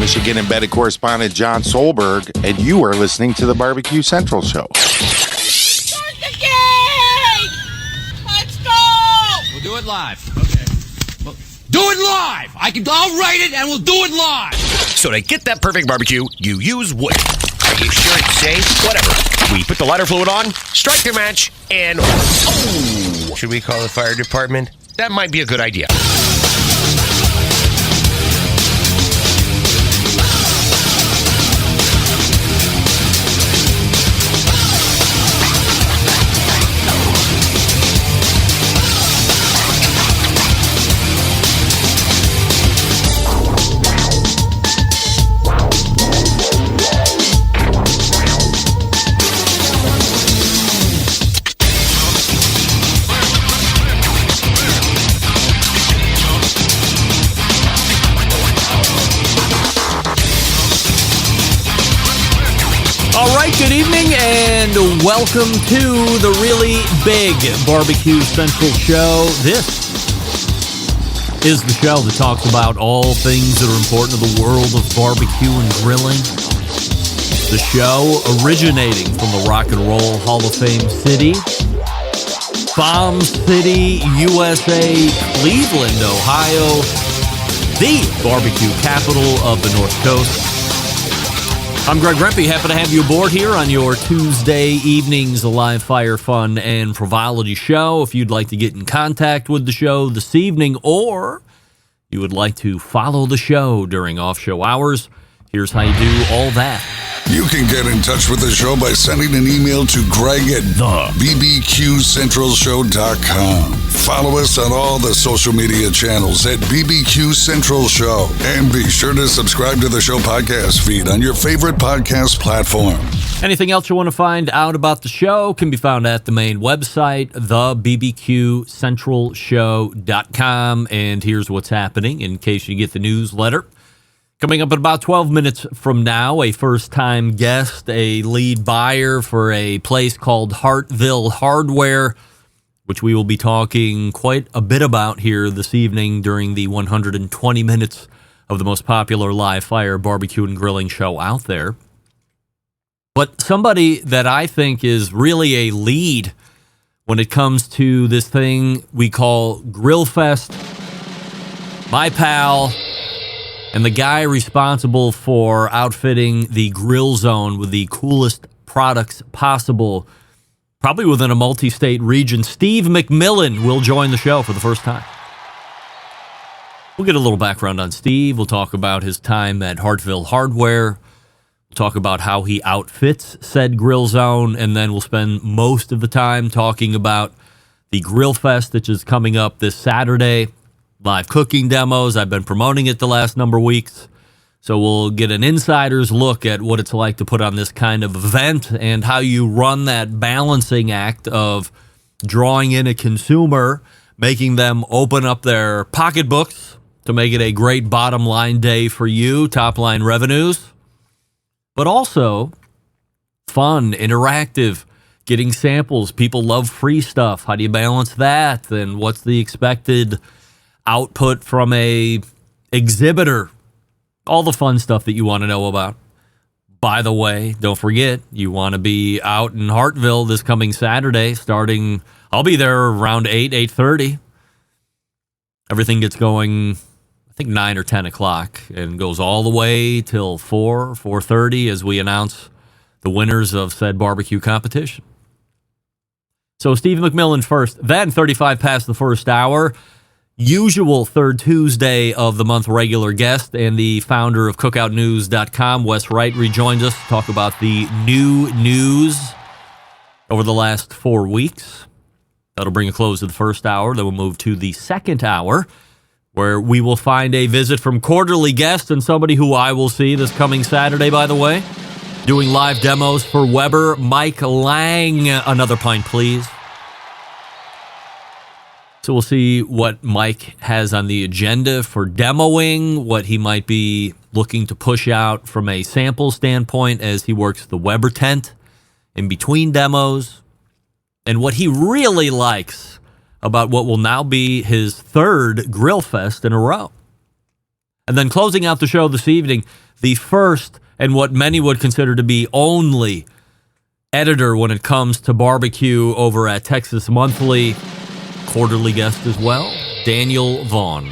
Michigan embedded correspondent John Solberg, and you are listening to the Barbecue Central Show. Start the game! Let's go! We'll do it live. Okay. Well, do it live! I'll write it and we'll do it live! So to get that perfect barbecue, you use wood. Are you sure it's safe? Whatever. We put the lighter fluid on, strike the match, and... Oh! Should we call the fire department? That might be a good idea. All right, good evening, and welcome to the really big Barbecue Central Show. This is the show that talks about all things that are important to the world of barbecue and grilling. The show originating from the Rock and Roll Hall of Fame city, Bomb City, USA, Cleveland, Ohio, the barbecue capital of the North Coast. I'm Greg Rempe, happy to have you aboard here on your Tuesday evening's live fire, fun, and frivolity show. If you'd like to get in contact with the show this evening, or you would like to follow the show during off-show hours, here's how you do all that. You can get in touch with the show by sending an email to Greg at thebbqcentralshow.com. Follow us on all the social media channels at BBQ Central Show. And be sure to subscribe to the show podcast feed on your favorite podcast platform. Anything else you want to find out about the show can be found at the main website, thebbqcentralshow.com. And here's what's happening in case you get the newsletter. Coming up in about 12 minutes from now, a first-time guest, a lead buyer for a place called Hartville Hardware, which we will be talking quite a bit about here this evening during the 120 minutes of the most popular live fire barbecue and grilling show out there. But somebody that I think is really a lead when it comes to this thing we call Grillfest, my pal, and the guy responsible for outfitting the Grill Zone with the coolest products possible, probably within a multi-state region, Steve McMillan will join the show for the first time. We'll get a little background on Steve. We'll talk about his time at Hartville Hardware. We'll talk about how he outfits said Grill Zone, and then we'll spend most of the time talking about the Grillfest, which is coming up this Saturday. Live cooking demos. I've been promoting it the last number of weeks. So we'll get an insider's look at what it's like to put on this kind of event and how you run that balancing act of drawing in a consumer, making them open up their pocketbooks to make it a great bottom line day for you, top line revenues, but also fun, interactive, getting samples. People love free stuff. How do you balance that? And what's the expected output from a exhibitor? All the fun stuff that you want to know about. By the way, don't forget, you want to be out in Hartville this coming Saturday starting, I'll be there around 8:30. Everything gets going, I think 9 or 10 o'clock, and goes all the way till 4:30 as we announce the winners of said barbecue competition. So Steve McMillan first, then 35 past the first hour. Usual third Tuesday of the month regular guest and the founder of cookoutnews.com, Wes Wright, rejoins us to talk about the new news over the last 4 weeks. That'll bring a close to the first hour. Then we'll move to the second hour, where we will find a visit from quarterly guest and somebody who I will see this coming Saturday, by the way, doing live demos for Weber, Mike Lang. Another pint, please. So we'll see what Mike has on the agenda for demoing, what he might be looking to push out from a sample standpoint as he works the Weber tent in between demos, and what he really likes about what will now be his third Grillfest in a row. And then closing out the show this evening, the first and what many would consider to be only editor when it comes to barbecue over at Texas Monthly, quarterly guest as well, Daniel Vaughn.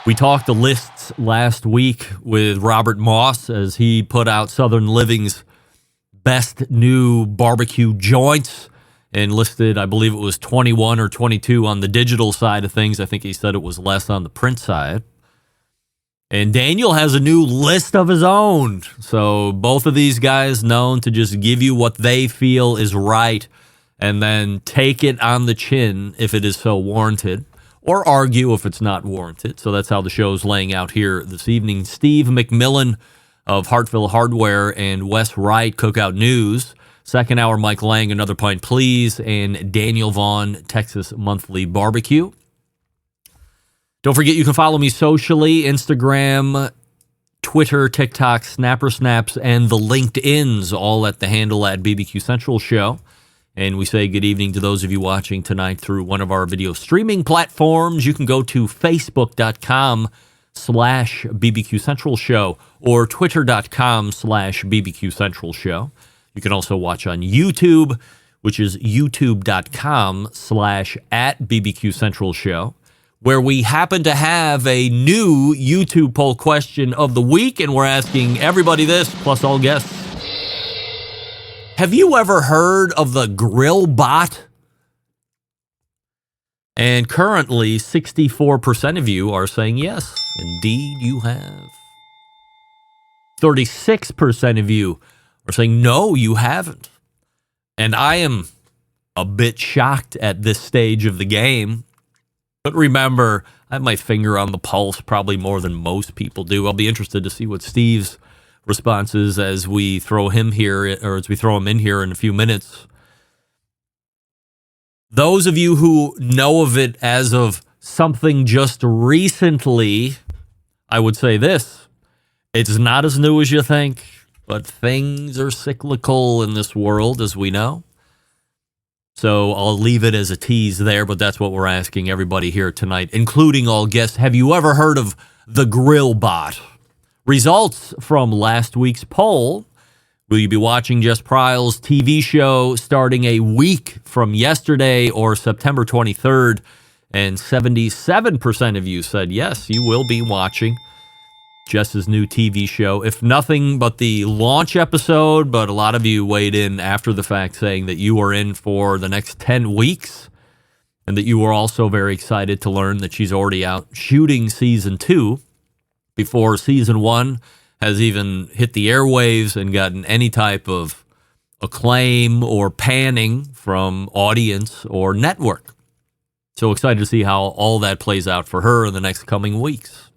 We talked the lists last week with Robert Moss as he put out Southern Living's best new barbecue joints and listed, I believe it was 21 or 22 on the digital side of things. I think he said it was less on the print side. And Daniel has a new list of his own. So both of these guys known to just give you what they feel is right and then take it on the chin if it is so warranted, or argue if it's not warranted. So that's how the show's laying out here this evening. Steve McMillan of Hartville Hardware and Wes Wright, Cookout News. Second hour, Mike Lang, Another Pint Please, and Daniel Vaughn, Texas Monthly Barbecue. Don't forget you can follow me socially, Instagram, Twitter, TikTok, Snapper Snaps, and the LinkedIns, all at the handle at BBQ Central Show. And we say good evening to those of you watching tonight through one of our video streaming platforms. You can go to facebook.com/BBQ Central Show or twitter.com/BBQ Central Show. You can also watch on YouTube, which is youtube.com/@BBQ Central Show, where we happen to have a new YouTube poll question of the week, and we're asking everybody this, plus all guests. Have you ever heard of the Grillbot? And currently, 64% of you are saying yes, indeed you have. 36% of you are saying no, you haven't. And I am a bit shocked at this stage of the game. But remember, I have my finger on the pulse probably more than most people do. I'll be interested to see what Steve's response is as we throw him here, or as we throw him in here in a few minutes. Those of you who know of it as of something just recently, I would say this. It's not as new as you think, but things are cyclical in this world, as we know. So I'll leave it as a tease there, but that's what we're asking everybody here tonight, including all guests. Have you ever heard of the Grillbot? Results from last week's poll. Will you be watching Jess Pryle's TV show starting a week from yesterday or September 23rd? And 77% of you said yes, you will be watching Jess's new TV show, if nothing but the launch episode, but a lot of you weighed in after the fact saying that you are in for the next 10 weeks and that you were also very excited to learn that she's already out shooting season 2 before season 1 has even hit the airwaves and gotten any type of acclaim or panning from audience or network. So excited to see how all that plays out for her in the next coming weeks.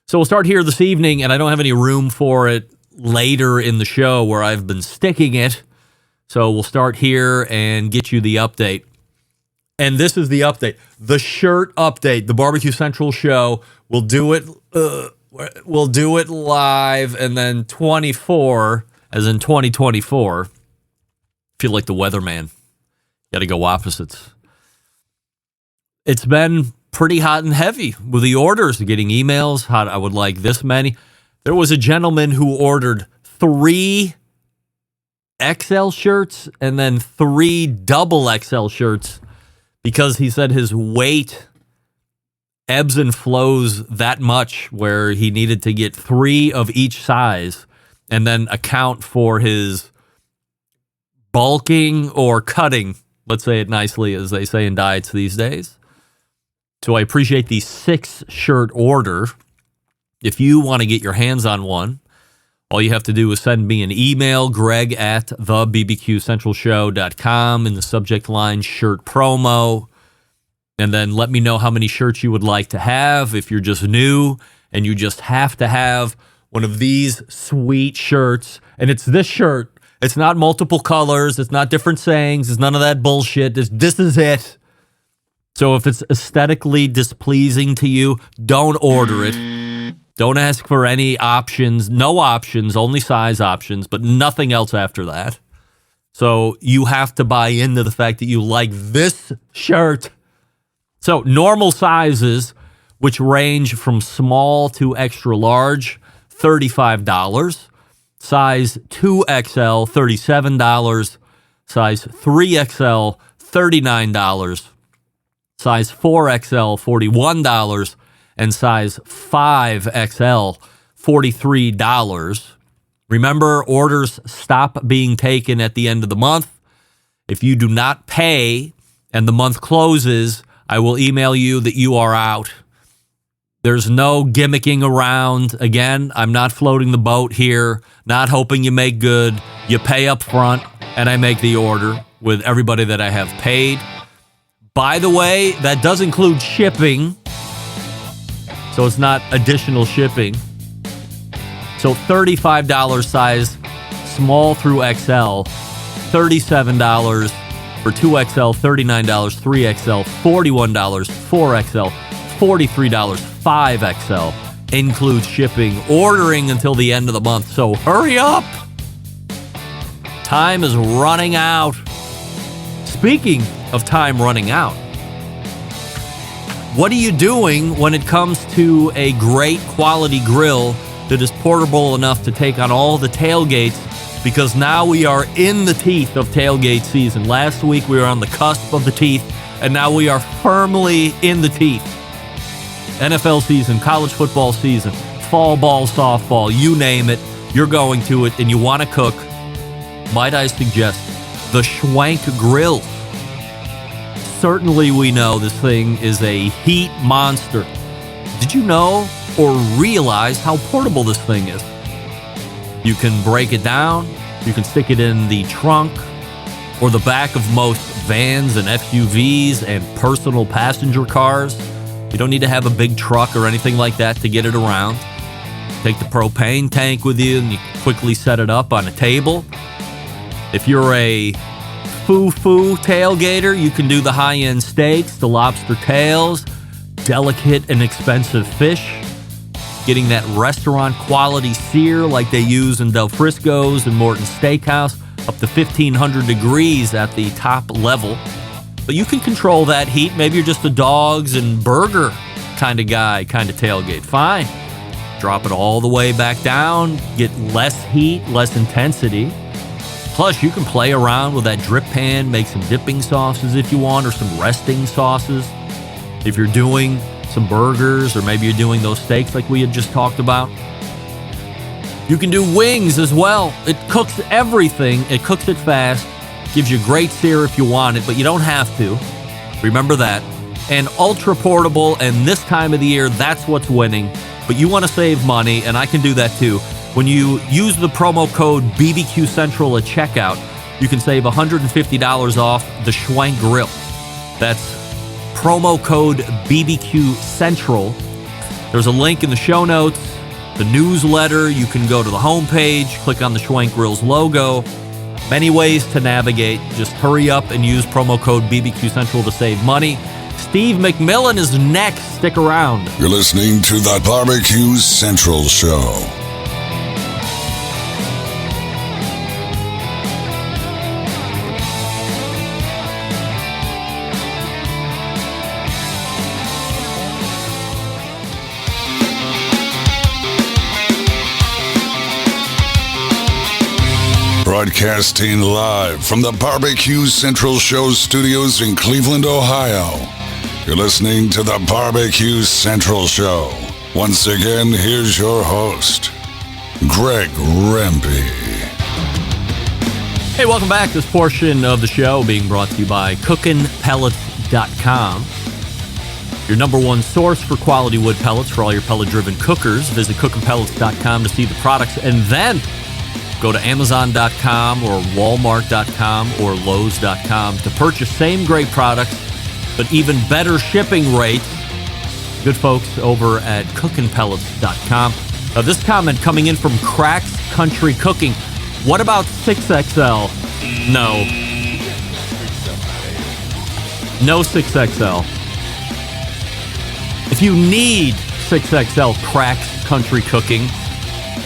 So we'll start here this evening, and I don't have any room for it later in the show where I've been sticking it. So we'll start here and get you the update. And this is the update. The shirt update. The Barbecue Central show. We'll do it live, and then 24, as in 2024. Feel like the weatherman. Got to go opposites. It's been pretty hot and heavy with the orders, getting emails. How I would like this many. There was a gentleman who ordered 3 XL shirts and then 3 double XL shirts because he said his weight ebbs and flows that much where he needed to get 3 of each size and then account for his bulking or cutting, let's say it nicely, as they say in diets these days. So I appreciate the 6-shirt order. If you want to get your hands on one, all you have to do is send me an email, greg@thebbqcentralshow.com, in the subject line, shirt promo, and then let me know how many shirts you would like to have. If you're just new and you just have to have one of these sweet shirts, and it's this shirt. It's not multiple colors. It's not different sayings. It's none of that bullshit. This is it. So if it's aesthetically displeasing to you, don't order it. Don't ask for any options. No options, only size options, but nothing else after that. So you have to buy into the fact that you like this shirt. So normal sizes which range from small to extra large, $35. Size 2XL, $37. Size 3XL, $39. Size 4XL, $41. And size 5XL, $43. Remember, orders stop being taken at the end of the month. If you do not pay and the month closes, I will email you that you are out. There's no gimmicking around. Again, I'm not floating the boat here, not hoping you make good. You pay up front, and I make the order with everybody that I have paid. By the way, that does include shipping, so it's not additional shipping. So $35 size, small through XL, $37 for 2XL, $39, 3XL, $41, 4XL, $43, 5XL, includes shipping, ordering until the end of the month. So hurry up. Time is running out. Speaking of time running out, what are you doing when it comes to a great quality grill that is portable enough to take on all the tailgates? Because now we are in the teeth of tailgate season. Last week we were on the cusp of the teeth, and now we are firmly in the teeth. NFL season, college football season, fall ball, softball, you name it, you're going to it, and you want to cook. Might I suggest the Schwank Grill? Certainly we know this thing is a heat monster. Did you know or realize how portable this thing is? You can break it down, you can stick it in the trunk or the back of most vans and SUVs and personal passenger cars. You don't need to have a big truck or anything like that to get it around. Take the propane tank with you and you quickly set it up on a table. If you're a foo-foo tailgater, you can do the high-end steaks, the lobster tails, delicate and expensive fish, getting that restaurant quality sear like they use in Del Frisco's and Morton's Steakhouse, up to 1,500 degrees at the top level. But you can control that heat. Maybe you're just a dogs and burger kind of guy, kind of tailgate. Fine. Drop it all the way back down, get less heat, less intensity. Plus, you can play around with that drip pan, make some dipping sauces if you want, or some resting sauces. If you're doing some burgers, or maybe you're doing those steaks like we had just talked about. You can do wings as well. It cooks everything. It cooks it fast. Gives you great sear if you want it, but you don't have to. Remember that. And ultra portable, and this time of the year, that's what's winning. But you want to save money, and I can do that too. When you use the promo code BBQ Central at checkout, you can save $150 off the Schwank Grill. That's promo code BBQ Central. There's a link in the show notes, the newsletter. You can go to the homepage, click on the Schwank Grill's logo. Many ways to navigate. Just hurry up and use promo code BBQ Central to save money. Steve McMillan is next. Stick around. You're listening to the Barbecue Central Show. Broadcasting live from the Barbecue Central Show studios in Cleveland, Ohio. You're listening to the Barbecue Central Show. Once again, here's your host, Greg Rempe. Hey, welcome back. This portion of the show being brought to you by cookinpellets.com. Your number one source for quality wood pellets for all your pellet-driven cookers. Visit cookinpellets.com to see the products, and then go to Amazon.com or Walmart.com or Lowe's.com to purchase same great products, but even better shipping rates. Good folks over at cookinpellets.com. Now, this comment coming in from Cracks Country Cooking. What about 6XL? No. No 6XL. If you need 6XL Cracks Country Cooking,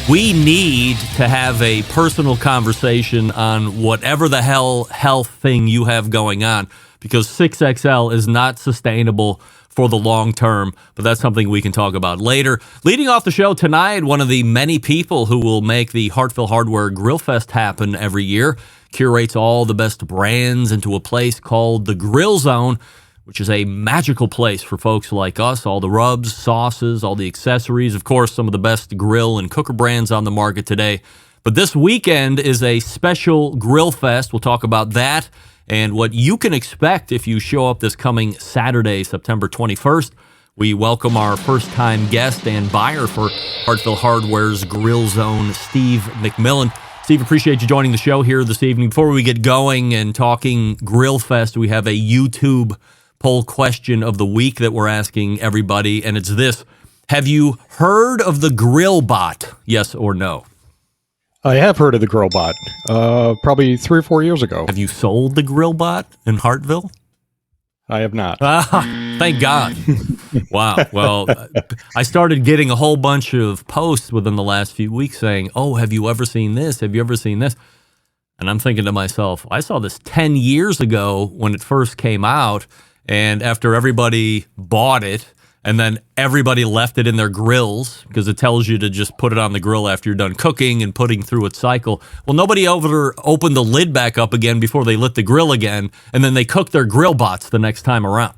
we need to have a personal conversation on whatever the hell health thing you have going on, because 6XL is not sustainable for the long term, but that's something we can talk about later. Leading off the show tonight, one of the many people who will make the Hartville Hardware Grillfest happen every year, curates all the best brands into a place called the Grill Zone, which is a magical place for folks like us. All the rubs, sauces, all the accessories, of course, some of the best grill and cooker brands on the market today. But this weekend is a special Grill Fest. We'll talk about that and what you can expect if you show up this coming Saturday, September 21st. We welcome our first-time guest and buyer for Hartville Hardware's Grill Zone, Steve McMillan. Steve, appreciate you joining the show here this evening. Before we get going and talking Grill Fest, we have a YouTube poll question of the week that we're asking everybody, and it's this. Have you heard of the Grillbot? Yes or no? I have heard of the Grillbot, probably 3 or 4 years ago. Have you sold the Grillbot in Hartville? I have not. Thank God. Wow. Well, I started getting a whole bunch of posts within the last few weeks saying, oh, have you ever seen this? Have you ever seen this? And I'm thinking to myself, I saw this 10 years ago when it first came out, and after everybody bought it, and then everybody left it in their grills because it tells you to just put it on the grill after you're done cooking and putting through its cycle. Well, nobody ever opened the lid back up again before they lit the grill again, and then they cooked their grill bots the next time around.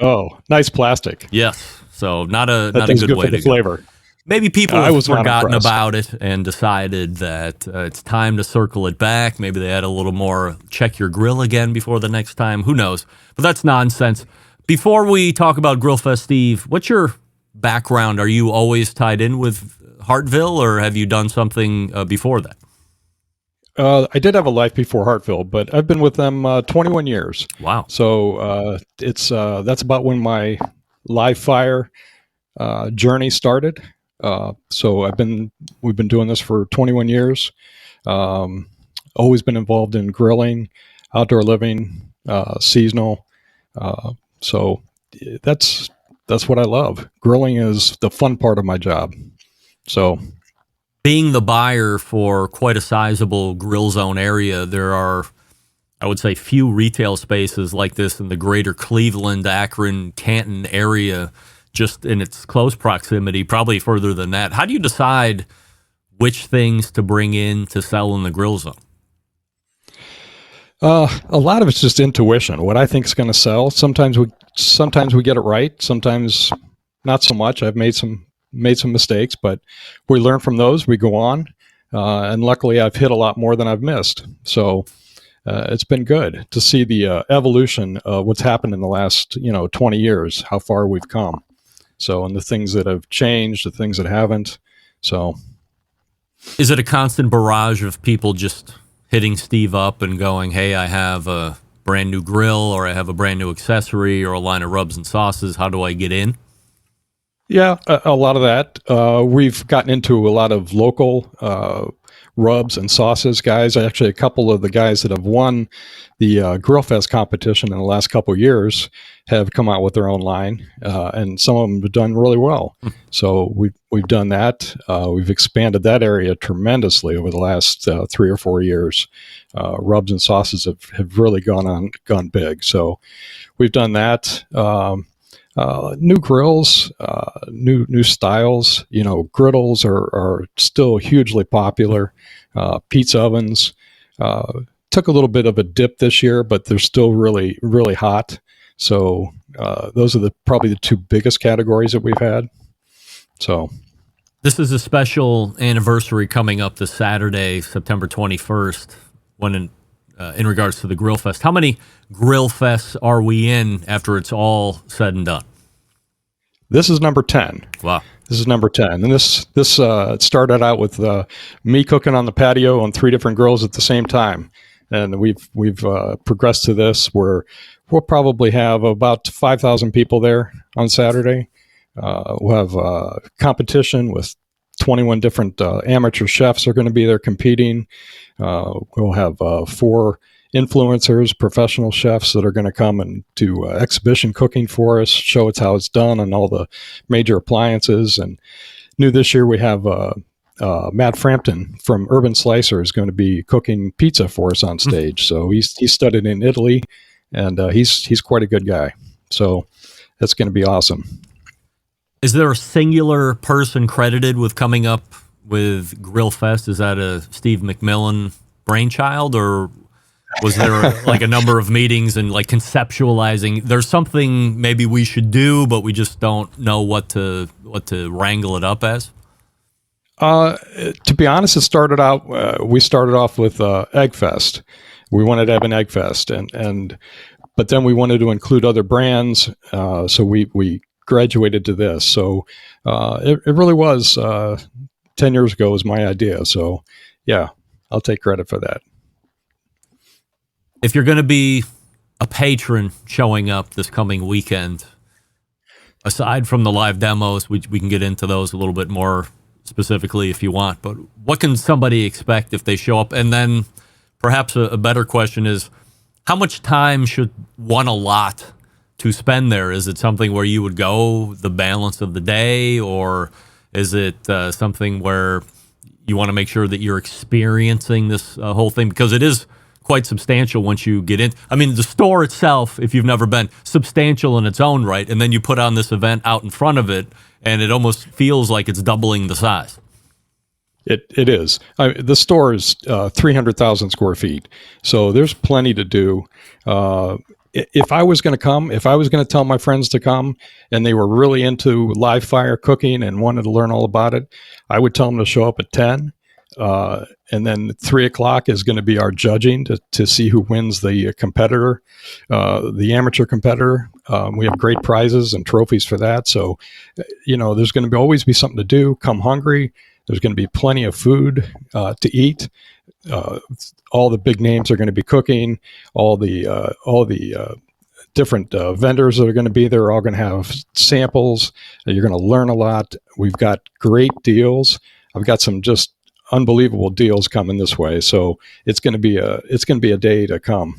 Oh, nice plastic. Yes, so not a That good thing's good way for the to go. flavor. Maybe people I have was not forgotten impressed. about it and decided that it's time to circle it back. Maybe they had a little more check your grill again before the next time. Who knows? But that's nonsense. Before we talk about Grillfest, Steve, what's your background? Are you always tied in with Hartville, or have you done something before that? I did have a life before Hartville, but I've been with them 21 years. Wow. So it's that's about when my live fire journey started. So we've been doing this for 21 years. Always been involved in grilling, outdoor living, seasonal. So that's what I love. Grilling is the fun part of my job. So being the buyer for quite a sizable Grill Zone area, there are, I would say, few retail spaces like this in the greater Cleveland, Akron, Canton area, just in its close proximity, probably further than that. How do you decide which things to bring in to sell in the Grill Zone? a lot of it's just intuition. What I think is going to sell. Sometimes we get it right. Sometimes not so much. I've made some mistakes, but we learn from those. We go on, and luckily I've hit a lot more than I've missed. So it's been good to see the evolution of what's happened in the last 20 years. How far we've come. So, and the things that have changed, the things that haven't. So, is it a constant barrage of people just hitting Steve up and going, hey, I have a brand new grill, or I have a brand new accessory, or a line of rubs and sauces. How do I get in? Yeah, a lot of that. We've gotten into a lot of local rubs and sauces guys. Actually, a couple of the guys that have won the Grillfest competition in the last couple of years have come out with their own line, and some of them have done really well. So we've done that. We've expanded that area tremendously over the last 3 or 4 years. Rubs and sauces have really gone big. So we've done that. New grills, new styles. Griddles are still hugely popular. Pizza ovens took a little bit of a dip this year, but they're still really, really hot. So those are probably the two biggest categories that we've had. So this is a special anniversary coming up this Saturday, September 21st, when in regards to the Grillfest. How many Grillfests are we in after it's all said and done? This is number 10. Wow. This is number 10. And this started out with me cooking on the patio on 3 different grills at the same time. And we've progressed to this where we'll probably have about 5,000 people there on Saturday. We'll have competition with 21 different amateur chefs are going to be there competing. We'll have 4 influencers, professional chefs that are going to come and do exhibition cooking for us, show us how it's done and all the major appliances. And new this year, we have Matt Frampton from Urban Slicer is going to be cooking pizza for us on stage. So he studied in Italy, and he's quite a good guy. So that's going to be awesome. Is there a singular person credited with coming up with Grillfest? Is that a Steve McMillan brainchild, or was there like a number of meetings and like conceptualizing? There's something maybe we should do, but we just don't know what to wrangle it up as. To be honest, we started off with Egg Fest. We wanted to have an Egg Fest, but then we wanted to include other brands, so we graduated to this. So it really was 10 years ago was my idea. So yeah, I'll take credit for that. If you're going to be a patron showing up this coming weekend, aside from the live demos, we can get into those a little bit more specifically if you want, but what can somebody expect if they show up? And then perhaps a better question is, how much time should one allot to spend there? Is it something where you would go the balance of the day, or is it something where you want to make sure that you're experiencing this whole thing? Because it is quite substantial once you get in. I mean, the store itself, if you've never been, substantial in its own right, and then you put on this event out in front of it, and it almost feels like it's doubling the size. It is. The store is 300,000 square feet, so there's plenty to do. If I was going to tell my friends to come, and they were really into live fire cooking and wanted to learn all about it, I would tell them to show up at 10. And then 3:00 is going to be our judging to see who wins the competitor, the amateur competitor. We have great prizes and trophies for that. So, there's going to always be something to do. Come hungry. There's going to be plenty of food to eat. All the big names are going to be cooking. All the different vendors that are going to be there are all going to have samples. You're going to learn a lot. We've got great deals. I've got some just unbelievable deals coming this way. So it's going to be a day to come.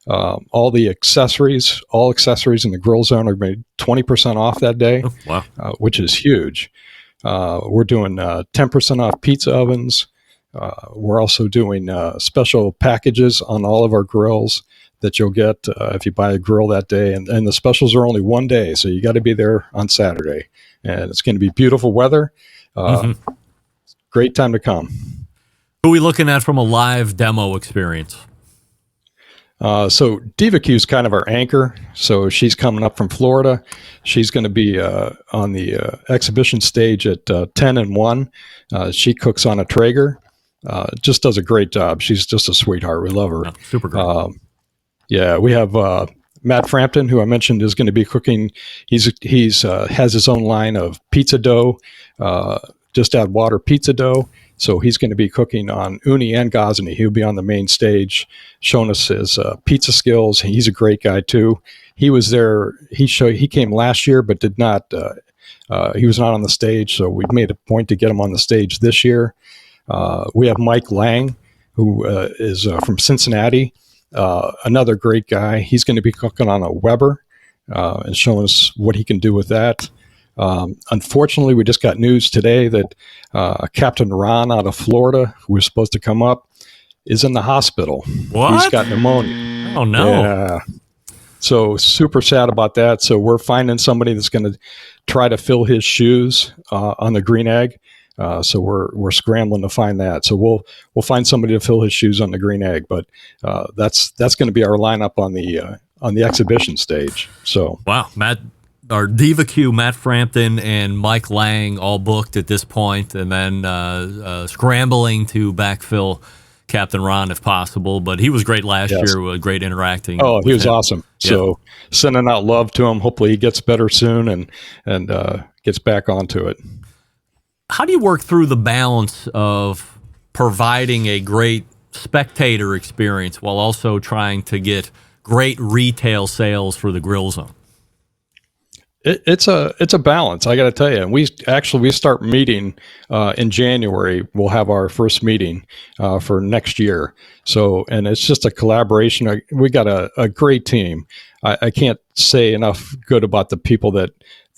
All accessories in the grill zone are going to be 20% off that day. Oh, wow. Which is huge. We're doing 10% off pizza ovens. We're also doing special packages on all of our grills that you'll get if you buy a grill that day. And the specials are only one day, so you got to be there on Saturday. And it's going to be beautiful weather. Great time to come. Who are we looking at from a live demo experience? So Diva Q is kind of our anchor. So she's coming up from Florida. She's going to be on the exhibition stage at 10 and 1. She cooks on a Traeger. Just does a great job. She's just a sweetheart. We love her. Oh, super great. Yeah, we have Matt Frampton, who I mentioned is going to be cooking. He's has his own line of pizza dough. Just add water pizza dough. So he's going to be cooking on uni and gazini. He'll be on the main stage showing us his pizza skills. He's a great guy too. He was there. He came last year, but did not. He was not on the stage. So we've made a point to get him on the stage this year. We have Mike Lang, who is from Cincinnati. Another great guy. He's going to be cooking on a Weber and showing us what he can do with that. Unfortunately, we just got news today that Captain Ron out of Florida, who was supposed to come up, is in the hospital. What? He's got pneumonia. Oh, no. Yeah. So super sad about that. So we're finding somebody that's going to try to fill his shoes on the green egg. So we're scrambling to find that. So we'll find somebody to fill his shoes on the green egg. But that's going to be our lineup on the exhibition stage. So wow, our Diva Q, Matt Frampton, and Mike Lang all booked at this point, and then scrambling to backfill Captain Ron if possible. But he was great last year, with great interacting. Oh, he was him. awesome. Yep. So sending out love to him. Hopefully he gets better soon and gets back onto it. How do you work through the balance of providing a great spectator experience while also trying to get great retail sales for the grill zone? It's a balance. I got to tell you. And we start meeting in January. We'll have our first meeting for next year. So, and it's just a collaboration. We got a great team. I can't say enough good about the people that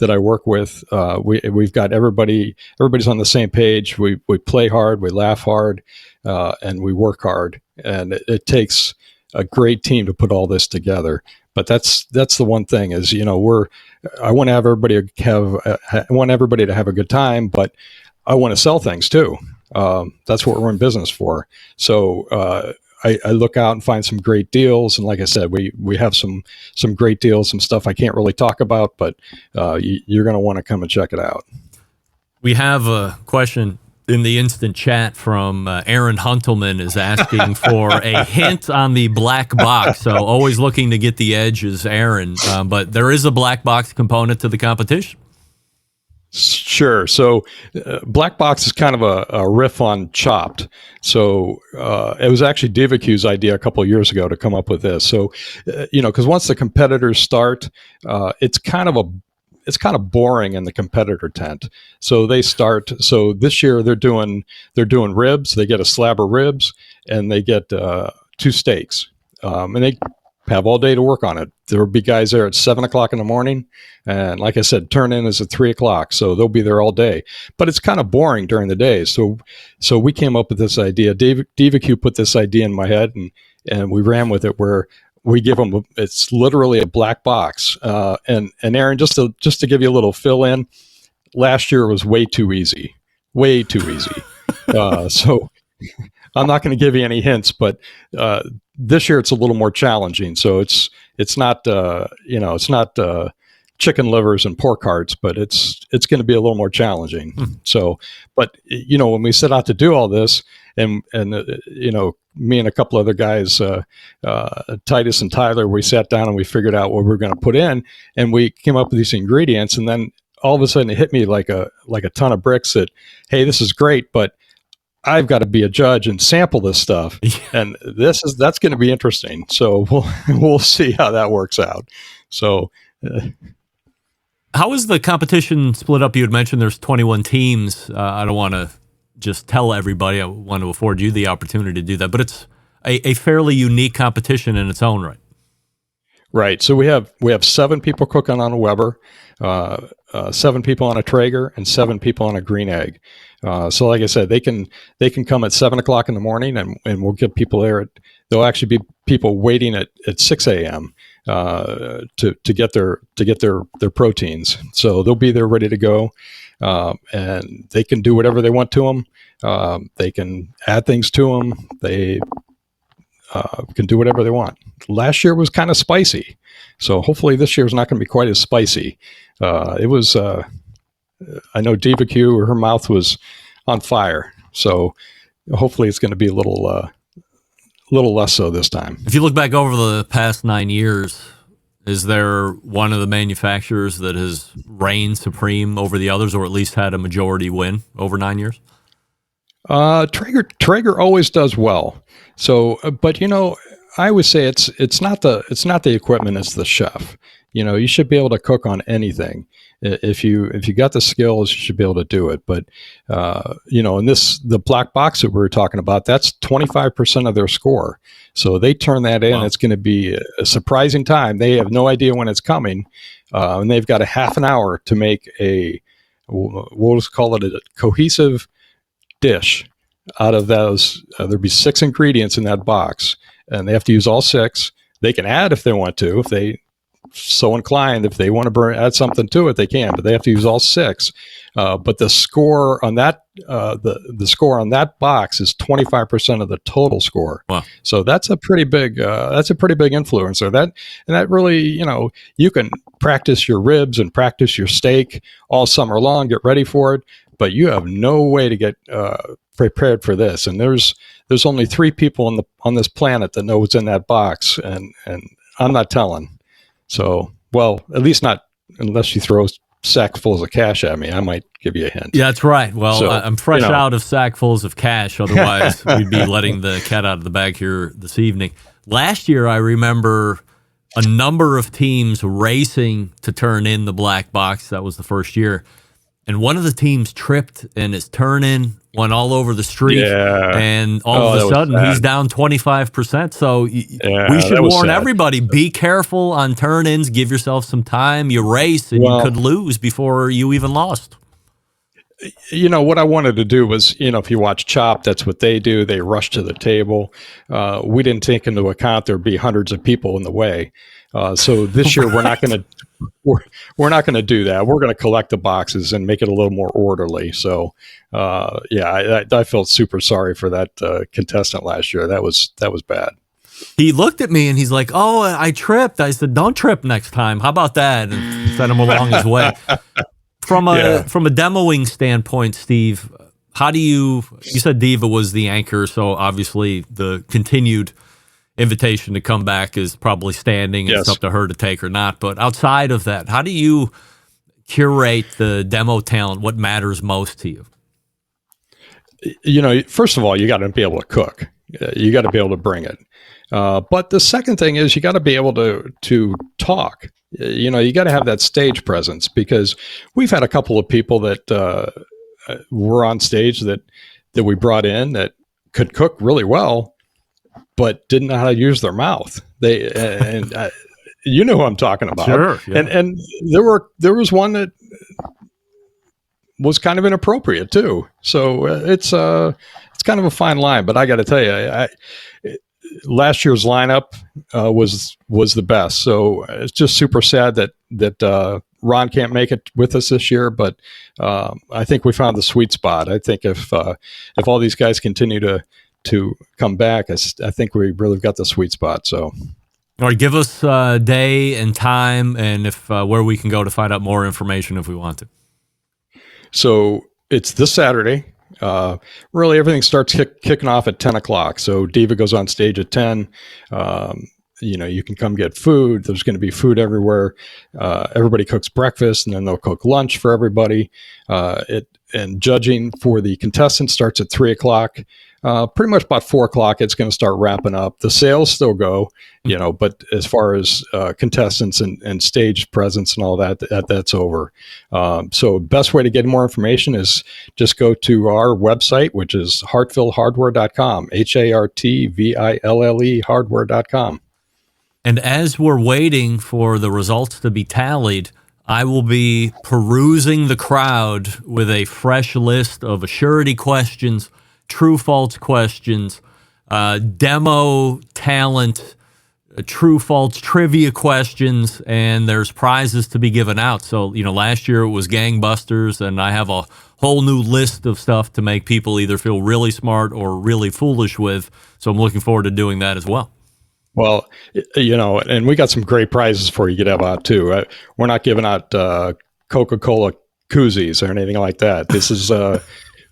I work with. We've got everybody's on the same page. We play hard, we laugh hard, and we work hard. And it takes a great team to put all this together. But that's the one thing is, I want everybody to have a good time, but I want to sell things too. That's what we're in business for. So I look out and find some great deals, and like I said, we have some great deals, some stuff I can't really talk about, but you're going to want to come and check it out. We have a question in the instant chat from Aaron Huntelman is asking for a hint on the black box. So always looking to get the edge is Aaron, but there is a black box component to the competition. Sure. So Black Box is kind of a riff on Chopped. So it was actually DivaQ's idea a couple of years ago to come up with this. So, because once the competitors start, it's kind of boring in the competitor tent. So they start. So this year they're doing ribs. They get a slab of ribs and they get 2 steaks, and they have all day to work on it. There will be guys there at 7:00 in the morning, and like I said, turn in is at 3:00, so they'll be there all day. But it's kind of boring during the day. So we came up with this idea. DivaQ put this idea in my head, and we ran with it. Where we give them, it's literally a black box. And Aaron, just to give you a little fill in, last year was way too easy. So I'm not going to give you any hints, but this year it's a little more challenging. So it's not chicken livers and pork hearts, but it's going to be a little more challenging. So, but when we set out to do all this, and me and a couple other guys, Titus and Tyler, we sat down and we figured out what we were going to put in, and we came up with these ingredients, and then all of a sudden it hit me like a ton of bricks that, hey, this is great, but I've got to be a judge and sample this stuff, and that's going to be interesting. So we'll see how that works out. So, how is the competition split up? You had mentioned there's 21 teams. I don't want to just tell everybody. I want to afford you the opportunity to do that, but it's a fairly unique competition in its own right. Right. So we have 7 people cooking on a Weber, 7 people on a Traeger, and 7 people on a Green Egg. So like I said, they can come at 7:00 in the morning, and we'll get people there. There'll actually be people waiting at 6 a.m. To get their proteins. So they'll be there ready to go, and they can do whatever they want to them. They can add things to them. They can do whatever they want. Last year was kind of spicy, so hopefully this year is not going to be quite as spicy. It was. I know DivaQ, her mouth was on fire, so hopefully it's going to be a little less so this time. If you look back over the past 9 years, is there one of the manufacturers that has reigned supreme over the others, or at least had a majority win over 9 years? Traeger always does well. So, but I always say it's not the equipment, it's the chef. You should be able to cook on anything. If you got the skills, you should be able to do it. But and the black box that we were talking about, that's 25% of their score. So they turn that in. Wow. It's going to be a surprising time. They have no idea when it's coming, and they've got a half an hour to make we'll just call it a cohesive dish out of those. There'll be 6 ingredients in that box, and they have to use all 6. They can add if they want to, if they so inclined. If they want to add something to it, they can, but they have to use all 6. But the score on that the score on that box is 25% of the total score. Wow. So that's a pretty big influencer. That really, you can practice your ribs and practice your steak all summer long, get ready for it, but you have no way to get prepared for this. And there's only 3 people on this planet that know what's in that box, and I'm not telling. So, well, at least not unless you throw sackfuls of cash at me. I might give you a hint. Yeah, that's right. Well, so, I'm fresh out of sackfuls of cash. Otherwise, we'd be letting the cat out of the bag here this evening. Last year, I remember a number of teams racing to turn in the black box. That was the first year. And one of the teams tripped, and his turn-in went all over the street. Yeah. And all of a sudden, he's down 25%. So we should warn everybody, be careful on turn-ins. Give yourself some time. You race, and you could lose before you even lost. What I wanted to do was, if you watch Chopped, that's what they do. They rush to the table. We didn't take into account there'd be hundreds of people in the way. So this year we're not going to we're not going to do that. We're going to collect the boxes and make it a little more orderly. So I felt super sorry for that contestant last year. That was bad. He looked at me and he's like, "Oh, I tripped." I said, "Don't trip next time. How about that?" And sent him along his way. From a demoing standpoint, Steve, how do you said Diva was the anchor, so obviously the continued invitation to come back is probably standing. It's up to her to take or not. But outside of that, how do you curate the demo talent? What matters most to you? First of all, you got to be able to cook. You got to be able to bring it. But the second thing is you got to be able to talk. You got to have that stage presence, because we've had a couple of people that were on stage that we brought in that could cook really well, but didn't know how to use their mouth. You know who I'm talking about. Sure. Yeah. And there was one that was kind of inappropriate too. So it's kind of a fine line. But I got to tell you, last year's lineup was the best. So it's just super sad that Ron can't make it with us this year. But I think we found the sweet spot. I think if all these guys continue to come back, I think we really got the sweet spot. So, all right, give us day and time, and if where we can go to find out more information if we want to. So it's this Saturday. Really, everything starts kicking off at 10 o'clock. So Diva goes on stage at 10. You can come get food. There's going to be food everywhere. Everybody cooks breakfast, and then they'll cook lunch for everybody. And judging for the contestants starts at 3 o'clock. Pretty much about 4 o'clock, it's going to start wrapping up. The sales still go, but as far as contestants and stage presence and all that's over. So best way to get more information is just go to our website, which is hartvillehardware.com, HARTVILLE hardware.com. And as we're waiting for the results to be tallied, I will be perusing the crowd with a fresh list of assurity questions, true-false questions, demo talent, true-false trivia questions, and there's prizes to be given out. So, last year it was gangbusters, and I have a whole new list of stuff to make people either feel really smart or really foolish with. So I'm looking forward to doing that as well. Well, and we got some great prizes for you to give out too. We're not giving out Coca-Cola koozies or anything like that. This is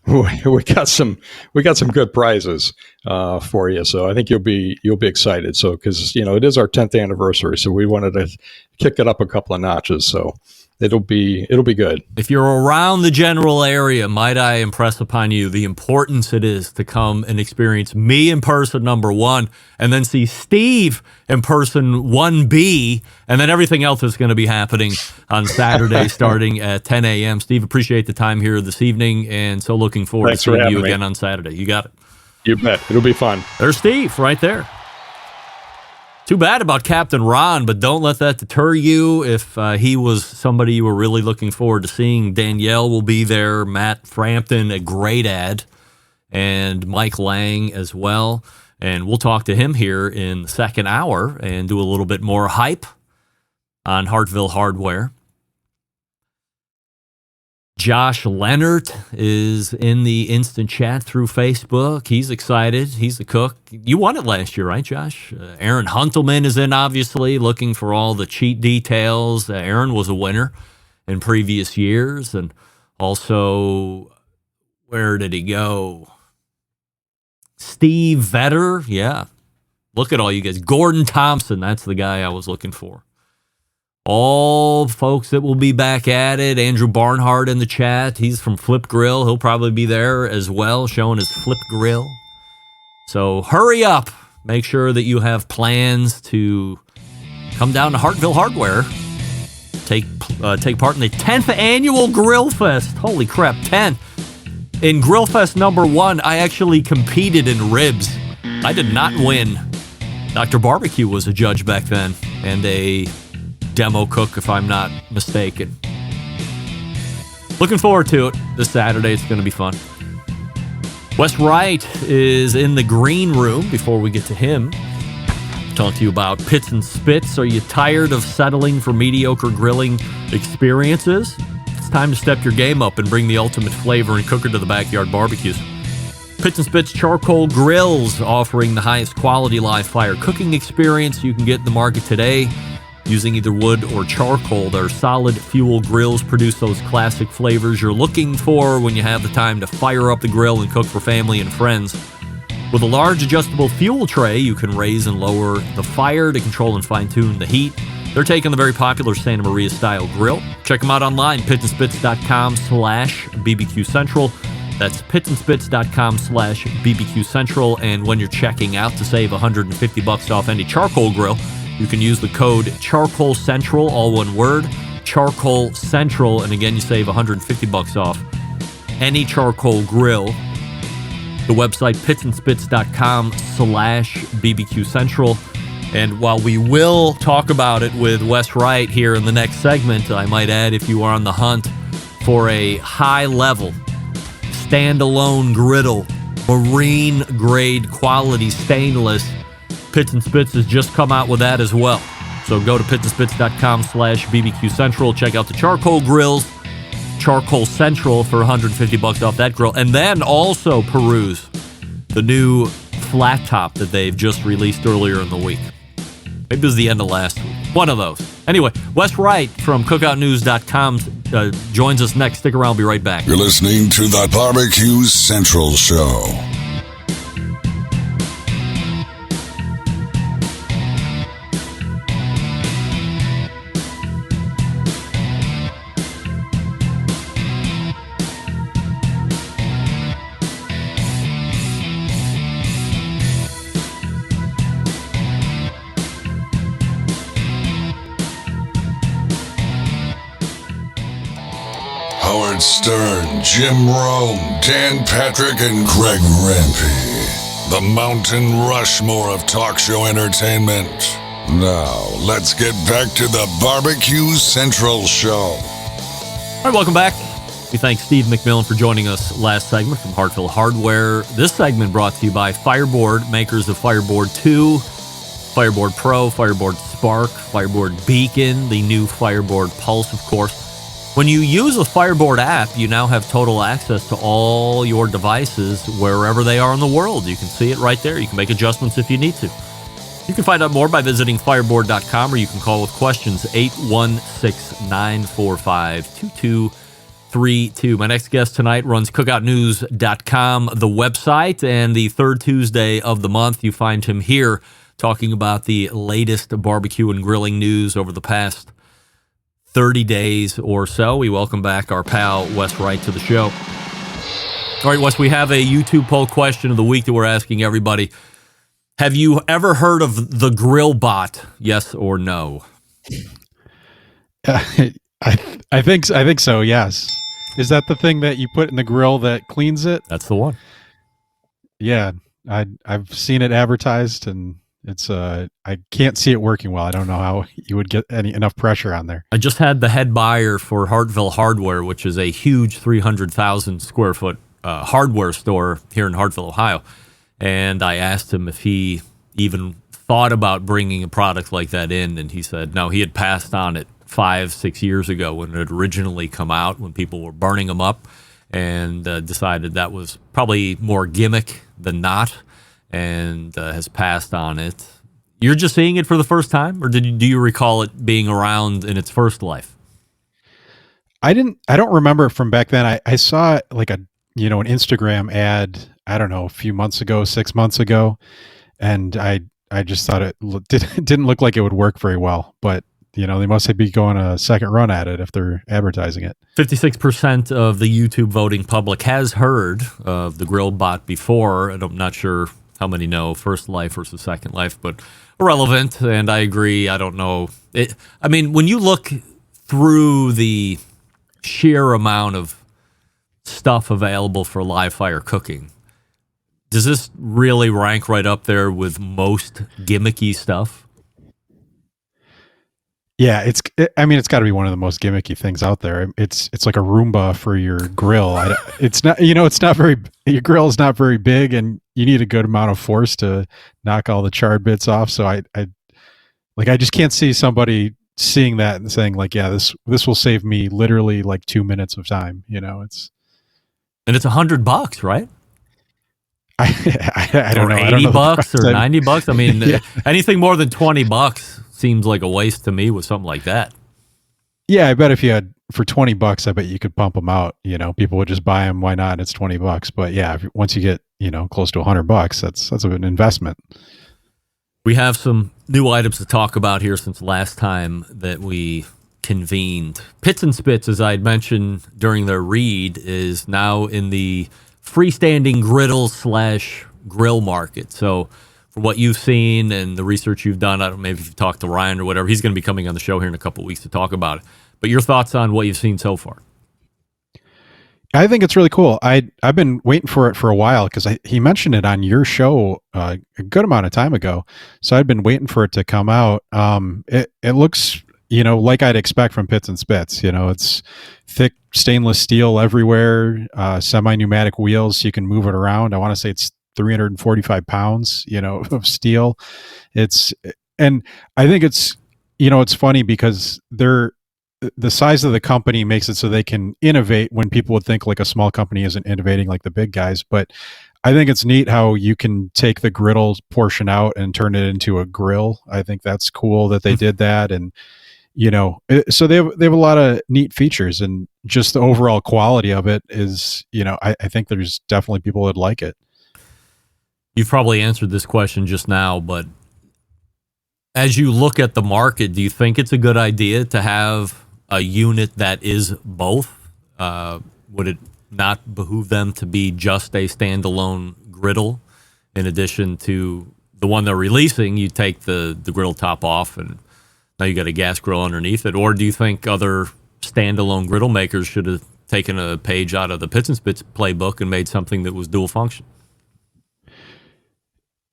we got some good prizes for you. So I think you'll be excited. So because it is our 10th anniversary, so we wanted to kick it up a couple of notches. So it'll be good. If you're around the general area, might I impress upon you the importance it is to come and experience me in person, number one, and then see Steve in person, 1B, and then everything else is going to be happening on Saturday starting at 10 a.m. Steve, appreciate the time here this evening, and so looking forward to seeing you again on Saturday. You got it. You bet. It'll be fun. There's Steve right there. Too bad about Captain Ron, but don't let that deter you. If he was somebody you were really looking forward to seeing, Danielle will be there, Matt Frampton, a great ad, and Mike Lang as well. And we'll talk to him here in the second hour and do a little bit more hype on Hartville Hardware. Josh Leonard is in the instant chat through Facebook. He's excited. He's the cook. You won it last year, right, Josh? Aaron Huntelman is in, obviously, looking for all the cheat details. Aaron was a winner in previous years. And also, where did he go? Steve Vetter. Yeah. Look at all you guys. Gordon Thompson. That's the guy I was looking for. All folks that will be back at it. Andrew Barnhart in the chat. He's from Flip Grill. He'll probably be there as well, showing his Flip Grill. So hurry up. Make sure that you have plans to come down to Hartville Hardware. Take part in the 10th annual Grillfest. Holy crap, 10. In Grillfest number 1, I actually competed in ribs. I did not win. Dr. Barbecue was a judge back then, and a demo cook, if I'm not mistaken. Looking forward to it this Saturday. It's going to be fun. Wes Wright is in the green room before we get to him. Talk to you about pits and spits. Are you tired of settling for mediocre grilling experiences? It's time to step your game up and bring the ultimate flavor and cooker to the backyard barbecues. Pits and Spits Charcoal Grills, offering the highest quality live fire cooking experience you can get in the market today. Using either wood or charcoal, their solid fuel grills produce those classic flavors you're looking for when you have the time to fire up the grill and cook for family and friends. With a large adjustable fuel tray, you can raise and lower the fire to control and fine-tune the heat. They're taking the very popular Santa Maria-style grill. Check them out online, pitsandspits.com/BBQ Central. That's pitsandspits.com/BBQ Central. And when you're checking out, to save $150 off any charcoal grill, you can use the code Charcoal Central, all one word, Charcoal Central. And again, you save $150 off any charcoal grill. The website, pitsandspits.com/BBQ Central. And while we will talk about it with Wes Wright here in the next segment, I might add, if you are on the hunt for a high-level, standalone griddle, marine-grade quality stainless, Pits and Spits has just come out with that as well. So go to pitsandspits.com/BBQ Central. Check out the charcoal grills, Charcoal Central, for $150 off that grill. And then also peruse the new flat top that they've just released earlier in the week. Maybe it was the end of last week. One of those. Anyway, Wes Wright from cookoutnews.com joins us next. Stick around. We'll be right back. You're listening to the Barbecue Central Show. Howard Stern, Jim Rome, Dan Patrick, and Greg Rempe. The Mountain Rushmore of talk show entertainment. Now, let's get back to the Barbecue Central Show. All right, welcome back. We thank Steve McMillan for joining us last segment from Hartville Hardware. This segment brought to you by Fireboard, makers of Fireboard 2, Fireboard Pro, Fireboard Spark, Fireboard Beacon, the new Fireboard Pulse, of course. When you use a Fireboard app, you now have total access to all your devices wherever they are in the world. You can see it right there. You can make adjustments if you need to. You can find out more by visiting fireboard.com, or you can call with questions 816-945-2232. My next guest tonight runs cookoutnews.com, the website, and the third Tuesday of the month you find him here talking about the latest barbecue and grilling news over the past 30 days or so. We welcome back our pal Wes Wright to the show. All right, Wes, we have a YouTube poll question of the week that we're asking everybody. Have you ever heard of the grill bot? Yes or no? I think so. Yes. Is that the thing that you put in the grill that cleans it? That's the one. Yeah, I've seen it advertised, and it's I can't see it working well. I don't know how you would get enough pressure on there. I just had the head buyer for Hartville Hardware, which is a huge 300,000 square foot hardware store here in Hartville, Ohio. And I asked him if he even thought about bringing a product like that in. And he said, no, he had passed on it 5-6 years ago when it had originally come out, when people were burning them up, and decided that was probably more gimmick than not, and has passed on it. You're just seeing it for the first time, or do you recall it being around in its first life? I don't remember from back then. I saw like an Instagram ad, I don't know, a few months ago, 6 months ago, and I just thought it didn't look like it would work very well, but they must be going a second run at it if they're advertising it. 56% of the YouTube voting public has heard of the grill bot before, and I'm not sure how many know first life versus second life, but irrelevant. And I agree. I don't know. When you look through the sheer amount of stuff available for live fire cooking, does this really rank right up there with most gimmicky stuff? Yeah, I mean, it's got to be one of the most gimmicky things out there. It's like a Roomba for your grill. It's not, it's not very. Your grill is not very big, and you need a good amount of force to knock all the charred bits off. So I just can't see somebody seeing that and saying like, yeah, this will save me literally like 2 minutes of time. And it's $100, right? I don't or know. $80 I don't know or $90. I mean, Yeah. anything more than $20 seems like a waste to me with something like that. Yeah, I bet if you had for $20, I bet you could pump them out. People would just buy them. Why not? It's $20. But yeah, once you get close to $100, that's an investment. We have some new items to talk about here since last time that we convened. Pits and Spits, as I had mentioned during their read, is now in the freestanding griddle/grill market. So from what you've seen and the research you've done, I don't know, maybe if you've talked to Ryan or whatever, he's going to be coming on the show here in a couple of weeks to talk about it. But your thoughts on what you've seen so far? I think it's really cool. I've been waiting for it for a while because he mentioned it on your show a good amount of time ago. So I'd been waiting for it to come out. It looks like I'd expect from Pits and Spits. It's thick stainless steel everywhere, semi-pneumatic wheels, so you can move it around. I want to say it's 345 pounds, of steel. And I think it's funny because the size of the company makes it so they can innovate when people would think like a small company isn't innovating like the big guys. But I think it's neat how you can take the griddle portion out and turn it into a grill. I think that's cool that they did that. And so they have a lot of neat features, and just the overall quality of it is, I think there's definitely people that like it. You've probably answered this question just now, but as you look at the market, do you think it's a good idea to have a unit that is both? Would it not behoove them to be just a standalone griddle in addition to the one they're releasing? You take the griddle top off and now you got a gas grill underneath it. Or do you think other standalone griddle makers should have taken a page out of the Pits and Spits playbook and made something that was dual function?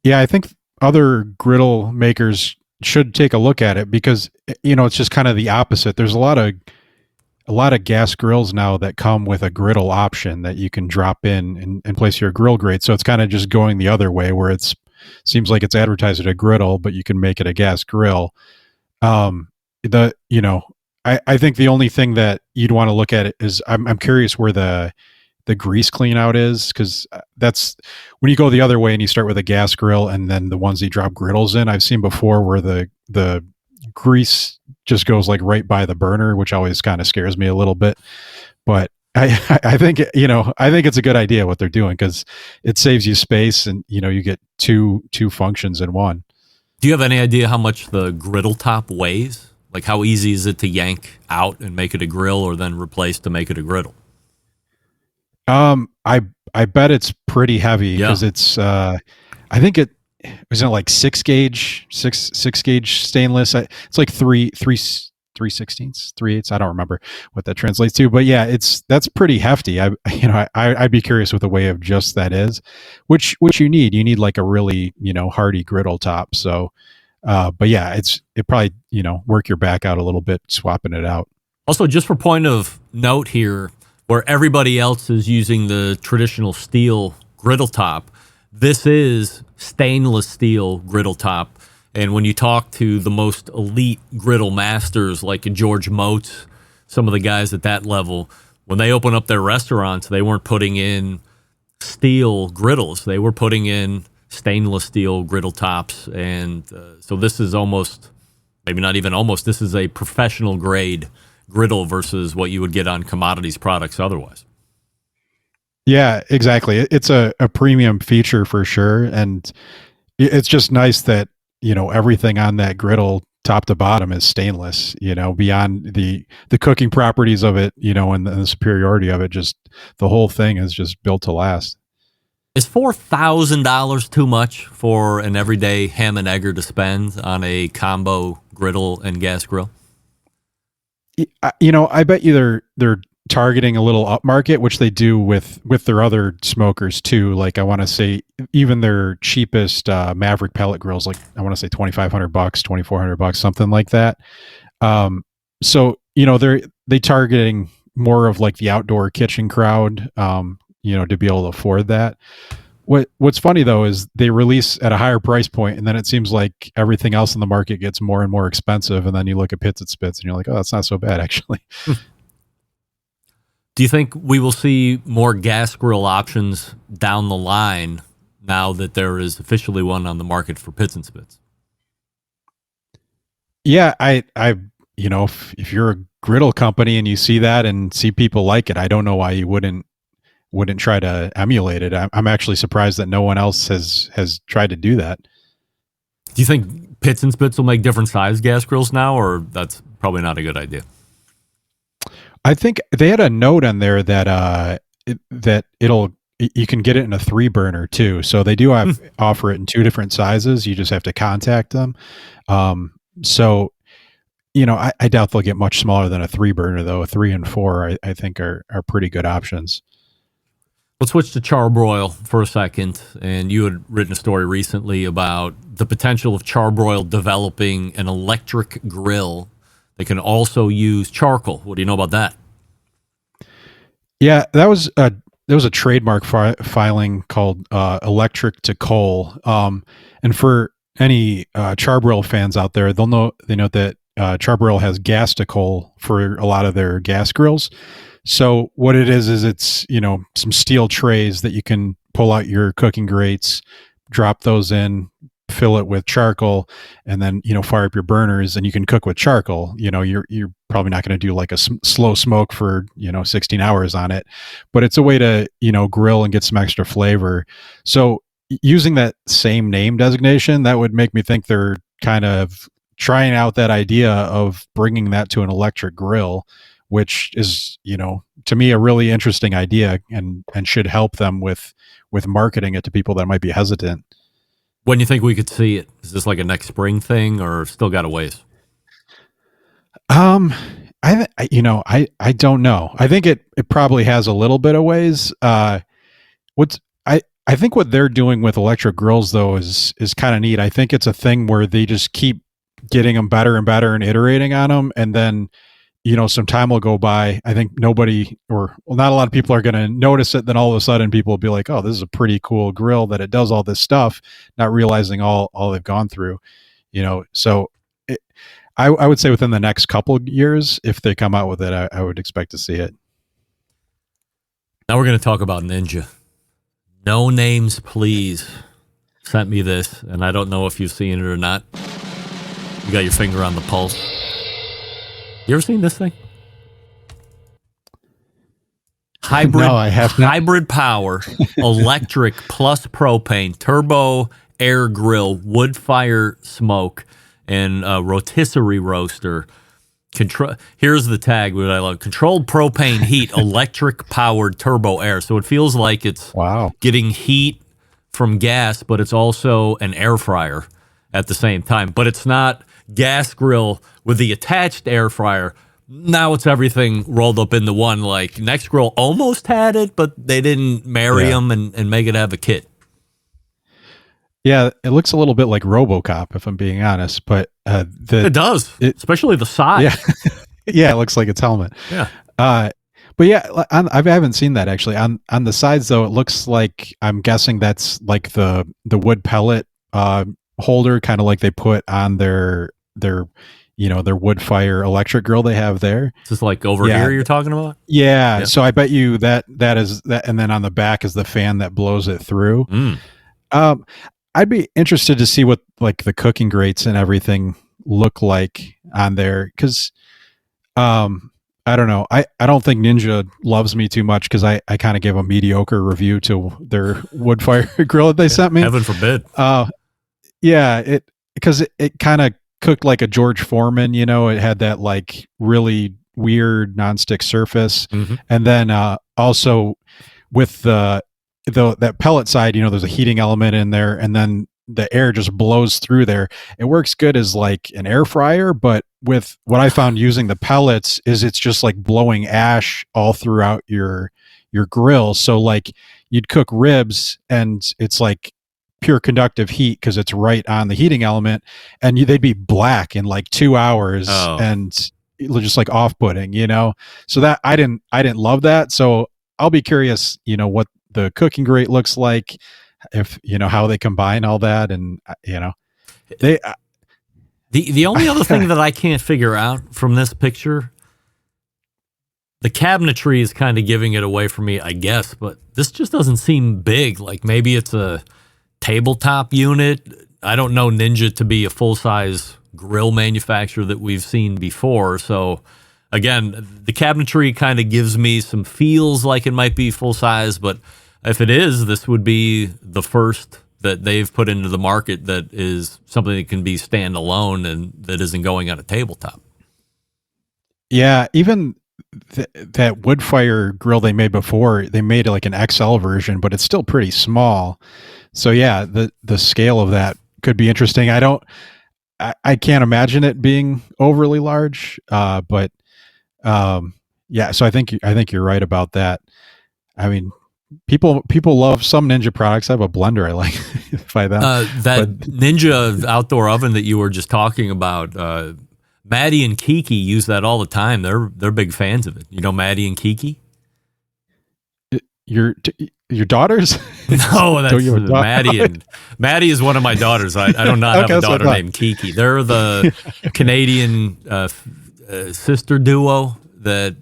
Yeah, I think other griddle makers should take a look at it because it's just kind of the opposite. There's a lot of gas grills now that come with a griddle option that you can drop in and place your grill grate. So it's kind of just going the other way where seems like it's advertised as a griddle, but you can make it a gas grill. I think the only thing that you'd want to look at is I'm curious where the grease clean out is, because that's when you go the other way and you start with a gas grill and then the ones you drop griddles in. I've seen before where the grease just goes like right by the burner, which always kind of scares me a little bit. But I think it's a good idea what they're doing because it saves you space and you get two functions in one. Do you have any idea how much the griddle top weighs? Like how easy is it to yank out and make it a grill or then replace to make it a griddle? I bet it's pretty heavy because it's I think it wasn't like 6 gauge stainless. It's like 3/16, 3/8. I don't remember what that translates to, but yeah, that's pretty hefty. I'd be curious what the weight of just that is, which you need like a really hardy griddle top. So, but yeah, it probably work your back out a little bit swapping it out. Also, just for point of note here, where everybody else is using the traditional steel griddle top, this is stainless steel griddle top. And when you talk to the most elite griddle masters like George Moats, some of the guys at that level, when they open up their restaurants, they weren't putting in steel griddles. They were putting in stainless steel griddle tops. And so this is almost, maybe not even almost, this is a professional grade griddle versus what you would get on commodities products otherwise. Yeah, exactly. It's a premium feature for sure. And it's just nice that, everything on that griddle top to bottom is stainless, beyond the cooking properties of it, and the superiority of it, just the whole thing is just built to last. Is $4,000 too much for an everyday ham and egger to spend on a combo griddle and gas grill? I bet you they're targeting a little upmarket, which they do with their other smokers too. Like I want to say even their cheapest Maverick pellet grills, like I want to say $2,500, $2,400, something like that. So they targeting more of like the outdoor kitchen crowd, to be able to afford that. What's funny though is they release at a higher price point, and then it seems like everything else in the market gets more and more expensive. And then you look at Pits and Spits, and you're like, oh, that's not so bad actually. Do you think we will see more gas grill options down the line now that there is officially one on the market for Pits and Spits? Yeah, if you're a griddle company and you see that and see people like it, I don't know why you wouldn't try to emulate it. I'm actually surprised that no one else has tried to do that. Do you think Pits and Spits will make different size gas grills now, or that's probably not a good idea? I think they had a note on there that you can get it in a 3-burner too. So they do offer it in 2 different sizes. You just have to contact them. So I doubt they'll get much smaller than a 3-burner though. A 3 and 4 I think are pretty good options. Let's switch to Charbroil for a second. And you had written a story recently about the potential of Charbroil developing an electric grill that can also use charcoal. What do you know about that? Yeah, there was a trademark filing called electric to coal. And for any Charbroil fans out there, they know that Charbroil has gas to coal for a lot of their gas grills. So what it is it's, some steel trays that you can pull out your cooking grates, drop those in, fill it with charcoal, and then, fire up your burners, and you can cook with charcoal. You're probably not going to do like a slow smoke for, 16 hours on it, but it's a way to, grill and get some extra flavor. So using that same name designation, that would make me think they're kind of trying out that idea of bringing that to an electric grill, which is, to me, a really interesting idea and should help them with marketing it to people that might be hesitant. When do you think we could see it? Is this like a next spring thing, or still got a ways? I don't know. I think it probably has a little bit of ways. I think what they're doing with electric grills though is kind of neat. I think it's a thing where they just keep getting them better and better and iterating on them, and then some time will go by. I think not a lot of people are going to notice it. Then all of a sudden people will be like, oh, this is a pretty cool grill that it does all this stuff, not realizing all they've gone through, so I would say within the next couple of years, if they come out with it, I would expect to see it. Now we're going to talk about Ninja. No Names Please sent me this, and I don't know if you've seen it or not. You got your finger on the pulse. You ever seen this thing? Hybrid, no, I have not. Hybrid power, electric plus propane, turbo air grill, wood fire smoke, and rotisserie roaster. Here's the tag that I love: controlled propane heat, electric powered turbo air. So it feels like it's getting heat from gas, but it's also an air fryer at the same time. But it's not gas grill with the attached air fryer. Now it's everything rolled up into one. Like Next Grill almost had it, but they didn't marry them and make it have a kit. Yeah, it looks a little bit like RoboCop, if I'm being honest. But it does, especially the side. Yeah, yeah, it looks like its helmet. Yeah. But yeah, I haven't seen that actually. On the sides though, it looks like, I'm guessing that's like the wood pellet holder, kind of like they put on their wood fire electric grill they have there. Is this like over here you're talking about? Yeah. So I bet you that is that, and then on the back is the fan that blows it through. I'd be interested to see what like the cooking grates and everything look like on there, because I don't know. I don't think Ninja loves me too much, because I kind of gave a mediocre review to their wood fire grill that they sent me. Heaven forbid. Yeah, because it kind of cooked like a George Foreman. It had that like really weird nonstick surface, and then also with that pellet side, there's a heating element in there, and then the air just blows through there. It works good as like an air fryer, but with what I found using the pellets is it's just like blowing ash all throughout your grill. So like you'd cook ribs and it's like pure conductive heat because it's right on the heating element, and they'd be black in like 2 hours and just like off-putting, So that I didn't love that. So I'll be curious, what the cooking grate looks like, if how they combine all that, and they. The only other thing that I can't figure out from this picture, the cabinetry is kind of giving it away for me, I guess, but this just doesn't seem big. Like maybe it's a tabletop unit. I don't know Ninja to be a full-size grill manufacturer that we've seen before. So again, the cabinetry kind of gives me some feels like it might be full-size, but if it is, this would be the first that they've put into the market that is something that can be standalone and that isn't going on a tabletop. Yeah, even that wood fire grill they made before, they made like an XL version, but it's still pretty small. So yeah, the scale of that could be interesting. I can't imagine it being overly large, but yeah. So I think you're right about that. I mean, people love some Ninja products. I have a blender I like by them. Ninja outdoor oven that you were just talking about, Maddie and Kiki use that all the time. They're big fans of it. You know Maddie and Kiki? Your daughters? No, that's Maddie is one of my daughters. I do not have a daughter named Kiki. They're the Canadian sister duo that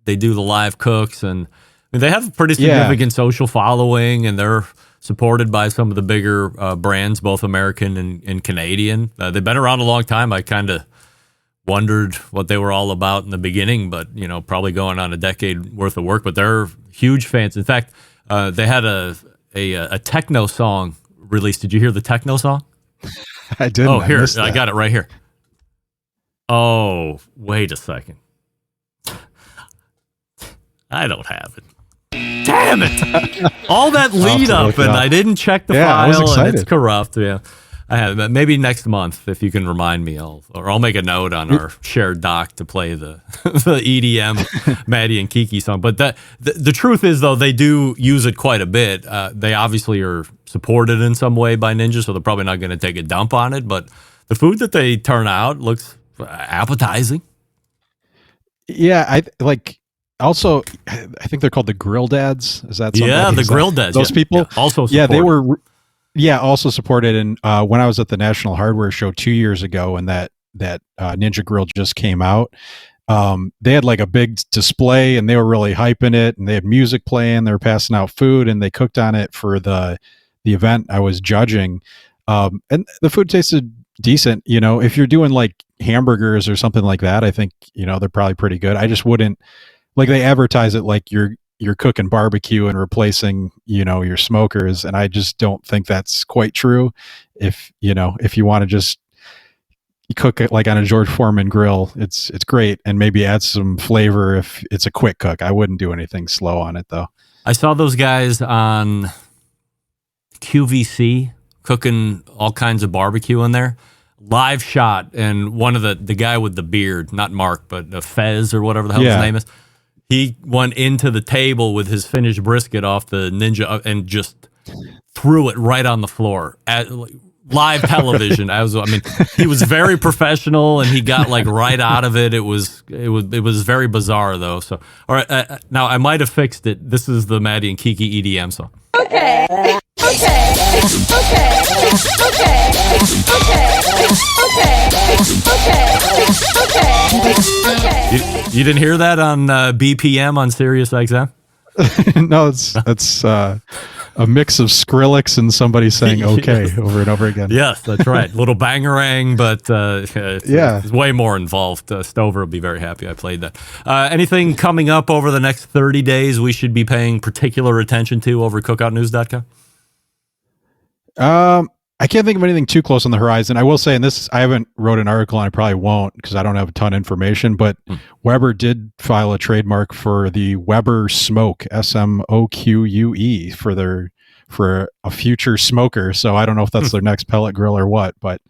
they do the live cooks, and they have a pretty significant social following, and they're supported by some of the bigger brands, both American and Canadian. They've been around a long time. I kind of wondered what they were all about in the beginning, but probably going on a decade worth of work. But they're huge fans. In fact, they had a techno song released. Did you hear the techno song? I didn't. Oh, here, I got it right here. Oh, wait a second. I don't have it. Damn it! All that lead up, and I didn't check the file, and it's corrupt. Yeah, I have. Maybe next month, if you can remind me, I'll make a note on our shared doc to play the EDM Maddie and Kiki song. But the truth is, though, they do use it quite a bit. They obviously are supported in some way by Ninja, so they're probably not going to take a dump on it. But the food that they turn out looks appetizing. Yeah, I like. Also, I think they're called the Grill Dads. Is that something? Yeah, the Grill Dads. Those people also supported. Yeah, they were. Yeah, also supported. And when I was at the National Hardware Show 2 years ago, and that Ninja Grill just came out, they had like a big display, and they were really hyping it, and they had music playing. They were passing out food, and they cooked on it for the event I was judging. And the food tasted decent. If you're doing like hamburgers or something like that, I think they're probably pretty good. I just wouldn't. Like they advertise it like you're cooking barbecue and replacing, your smokers. And I just don't think that's quite true. If you want to just cook it like on a George Foreman grill, it's great. And maybe add some flavor if it's a quick cook. I wouldn't do anything slow on it though. I saw those guys on QVC cooking all kinds of barbecue in there. Live shot. And one of the guy with the beard, not Mark, but Fez or whatever the hell his name is. He went into the table with his finished brisket off the Ninja and just threw it right on the floor at live television. He was very professional, and he got like right out of it. It was very bizarre though. So, all right, now I might have fixed it. This is the Maddie and Kiki EDM song. Okay. You didn't hear that on BPM on Sirius XM? No, it's a mix of Skrillex and somebody saying "okay" over and over again. Yes, that's right. Little bangarang, but it's way more involved. Stover will be very happy I played that. Anything coming up over the next 30 days we should be paying particular attention to over cookoutnews.com? I can't think of anything too close on the horizon. I will say, and this, I haven't wrote an article, and I probably won't because I don't have a ton of information, but Weber did file a trademark for the Weber Smoke, SMOQUE, for a future smoker. So I don't know if that's their next pellet grill or what, but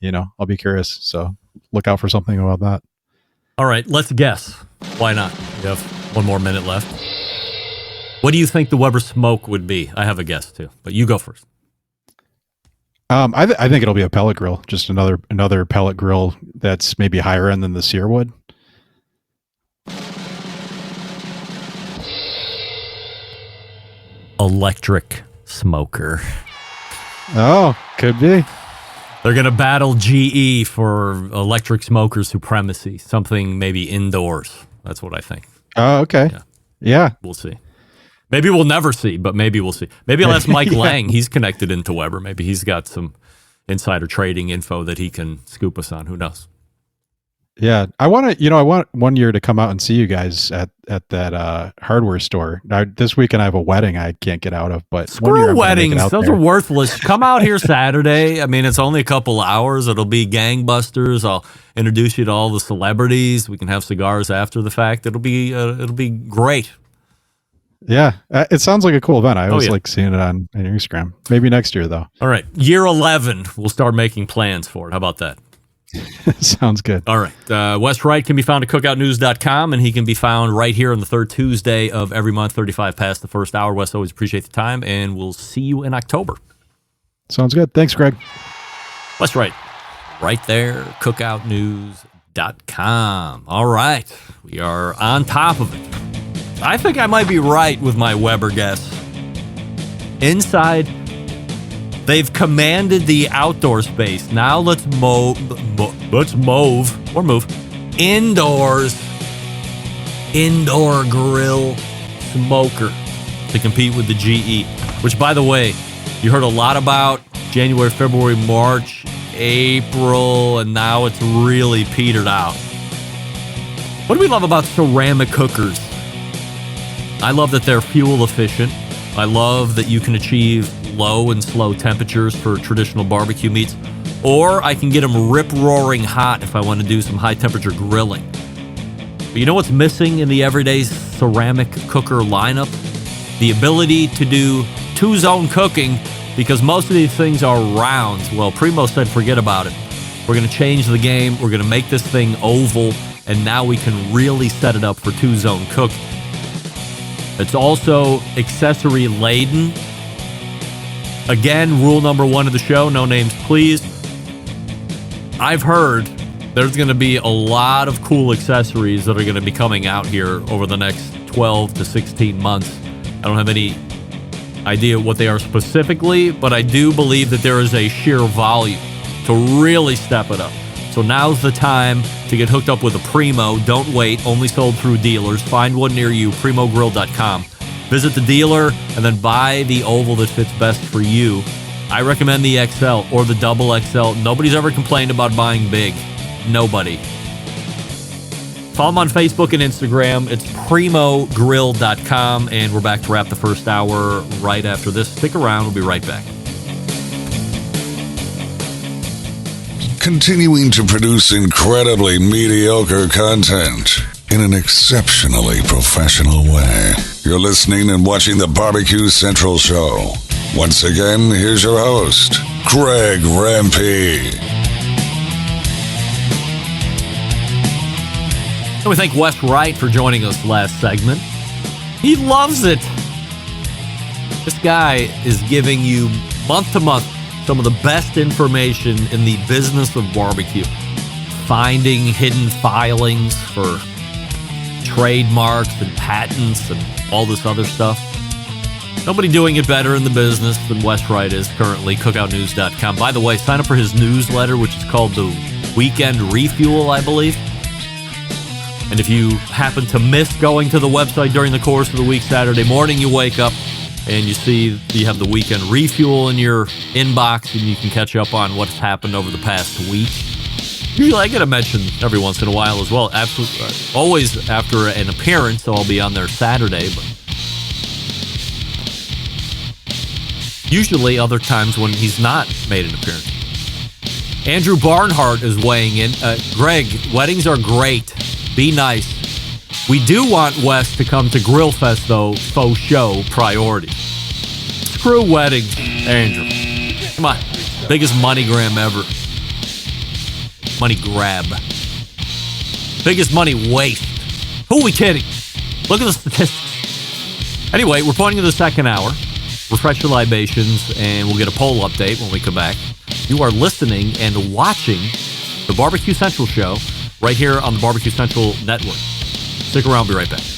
I'll be curious. So look out for something about that. All right, let's guess. Why not? We have 1 more minute left. What do you think the Weber Smoke would be? I have a guess too, but you go first. I think it'll be a pellet grill, just another pellet grill that's maybe higher end than the sear wood. Electric smoker. Oh, could be. They're going to battle GE for electric smoker supremacy. Something maybe indoors. That's what I think. Oh, okay. Yeah. We'll see. Maybe we'll never see, but maybe we'll see. Maybe I'll ask Mike Lang. He's connected into Weber. Maybe he's got some insider trading info that he can scoop us on. Who knows? Yeah. I want one year to come out and see you guys at that hardware store. Now, this weekend I have a wedding I can't get out of, but one year Screw I'm gonna make it weddings. out Those there. are worthless. Come out here Saturday. I mean, it's only a couple hours. It'll be gangbusters. I'll introduce you to all the celebrities. We can have cigars after the fact. It'll be great. Yeah. It sounds like a cool event. I always yeah. like seeing it on Instagram. Maybe next year, though. All right. Year 11, we'll start making plans for it. How about that? Sounds good. All right. Wes Wright can be found at cookoutnews.com, and he can be found right here on the third Tuesday of every month, 35 past the first hour. Wes, always appreciate the time, and we'll see you in October. Sounds good. Thanks, Greg. Wes Wright, right there, cookoutnews.com. All right. We are on top of it. I think I might be right with my Weber guess. Inside, they've commanded the outdoor space. Now let's move indoors. Indoor grill smoker to compete with the GE, which, by the way, you heard a lot about January, February, March, April, and now it's really petered out. What do we love about ceramic cookers? I love that they're fuel efficient. I love that you can achieve low and slow temperatures for traditional barbecue meats, or I can get them rip-roaring hot if I want to do some high-temperature grilling. But you know what's missing in the everyday ceramic cooker lineup? The ability to do two-zone cooking, because most of these things are rounds. Well, Primo said forget about it. We're going to change the game. We're going to make this thing oval, and now we can really set it up for two-zone cooking. It's also accessory laden. Again, rule number one of the show, no names please. I've heard there's going to be a lot of cool accessories that are going to be coming out here over the next 12 to 16 months. I don't have any idea what they are specifically, but I do believe that there is a sheer volume to really step it up. So now's the time to get hooked up with a Primo. Don't wait. Only sold through dealers. Find one near you, primogrill.com. Visit the dealer and then buy the oval that fits best for you. I recommend the XL or the double XL. Nobody's ever complained about buying big. Nobody. Follow them on Facebook and Instagram. It's primogrill.com, and we're back to wrap the first hour right after this. Stick around. We'll be right back. Continuing to produce incredibly mediocre content in an exceptionally professional way. You're listening and watching the Barbecue Central Show. Once again, here's your host, Greg Rempe. And we thank Wes Wright for joining us last segment. He loves it. This guy is giving you month to month some of the best information in the business of barbecue. Finding hidden filings for trademarks and patents and all this other stuff. Nobody doing it better in the business than Wes Wright is currently, cookoutnews.com. By the way, sign up for his newsletter, which is called the Weekend Refuel, I believe. And if you happen to miss going to the website during the course of the week, Saturday morning you wake up and you see you have the Weekend Refuel in your inbox, and you can catch up on what's happened over the past week. Usually I get a mention every once in a while as well. Absolutely, always after an appearance, so I'll be on there Saturday. But usually other times when he's not made an appearance. Andrew Barnhart is weighing in. Greg, weddings are great. Be nice. We do want Wes to come to Grillfest, though. Faux show priority. Screw weddings, Andrew. Come on. Biggest money gram ever. Money grab. Biggest money waste. Who are we kidding? Look at the statistics. Anyway, we're pointing to the second hour. refresh your libations, and we'll get a poll update when we come back. You are listening and watching the Barbecue Central Show right here on the Barbecue Central Network. Stick around, be right back.